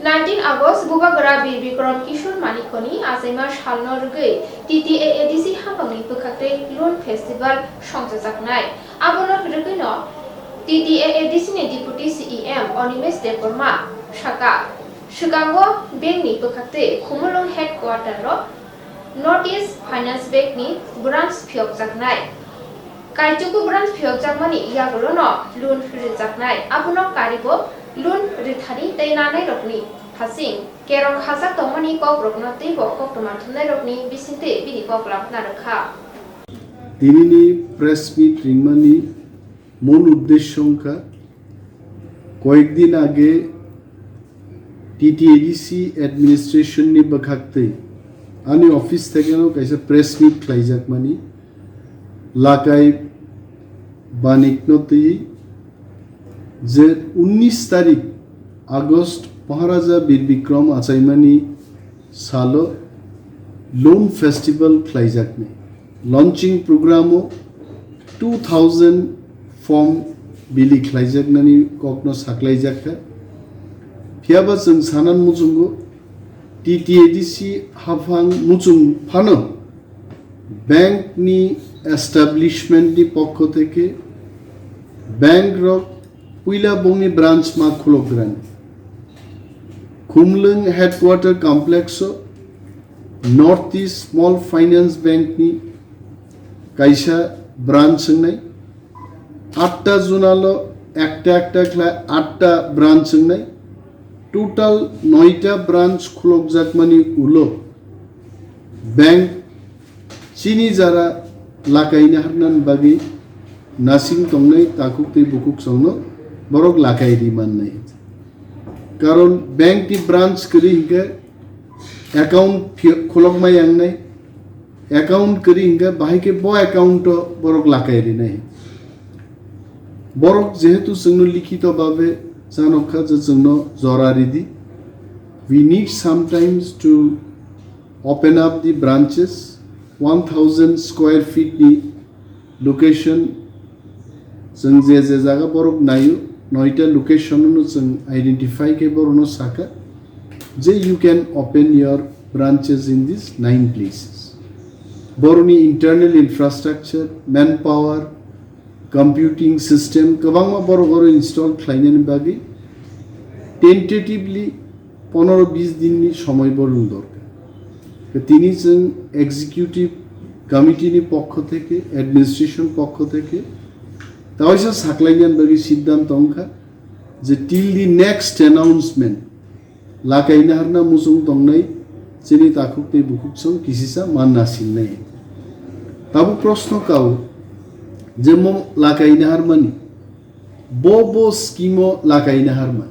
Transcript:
19 August Bugagara Bir Bikram Kishor Manikoni Azema Shalnor Gay TTAADC Habangni Bukate Loan Festival Shongsajaknai Abonor Rukino TTAADC ni Deputy CEM Onimes Deporma Shaka Shikango Bengni Bukate Khumulong Headquarter North East Finance Bank ni Branch Pyokjaknai Kaijuku Branch Pyokjakmani Yagolono Loan Rijaknai Abonor Karibo Loan Rithani Tainanai Rokni Hasing Kerong Hazak Tomani Kok Rokno Tibo Kok Tomatunai Rokni Bisinte Bini Koklam Naraka Tinini Press Meet Ringmani মূল উদ্দেশ্য কয়েকদিন আগে TTADC administration নি বখাকতে আনি office থেকে কাইসা press meet খ্লাইজাকমানি লাকাই বানিক নতি যে 19 তারিখ আগস্ট মহারাজা বীর বিক্রম আচাইমানি সালো লোন ফেস্টিভ্যাল খ্লাইজাকনে লঞ্চিং প্রোগ্রামও 2000 फॉर्म बिलि ख्लाइजाकनानि ककनो साख्लाइजाखा फियाबा जों सानान मुजुंगो टीटीएडीसी हाफां मुजुं फानो बैंक नि एस्टाब्लिशमेंट नि पक्ष थेके बैंक रक पुइला बंगनि ब्रांच मा खुलग्रान खुमलुं headquarter complex North East small finance bank नि काइसा ब्रांच संनाय 8टा जुनालो একটা ক্লা 8টা ব্রাঞ্চ নাই টোটাল 9টা ব্রাঞ্চ খুলকজাকমানি উলো ব্যাংক চিনি যারা লাকাইনা হারনান বাগি নাসিং তংনাই তাকুকতে বুকুক সংনো বরক লাকাইরি মাননাই কারণ ব্যাংকটি ব্রাঞ্চ করি হিঙ্কা অ্যাকাউন্ট খুলকমাই আংনাই অ্যাকাউন্ট করি হিঙ্কা বাহিকে ব অ্যাকাউন্ট বরক লাকাইরি নাই বরক যেহেতু जोंनो লিখিতভাবে জানকা যে जोंनो জরারিদি we need sometimes to open up the branches 1000 square feet ni location जों जे জায়গা বরক নাইও 9টা লোকেশন নো जों আইডেন্টিফাই কে বরনো সাকা যে you can open your branches in these 9 places বরনি internal infrastructure manpower computing system kabangma boro boro install khlainani bagi tentatively 15-20 din ni সময় বরণ দরকার তিনি जों এক্সিকিউটিভ কমিটি নি পক্ষ থেকে অ্যাডমিনিস্ট্রেশন পক্ষ থেকে তাইসা সাকলাইয়ান বাগি সিদ্ধান্ত অংখা যে টিল দি নেক্সট অ্যানাউন্সমেন্ট লাকাইনা হারনা মুসুং তংনাই চিনি তাকুকতে বুকুকসং কিসিসা মাননাসিন নাই তাবু প্রশ্ন কাউ যে মম লাকাইনা হারমানি বো স্কিমো লাকাইনা হারমা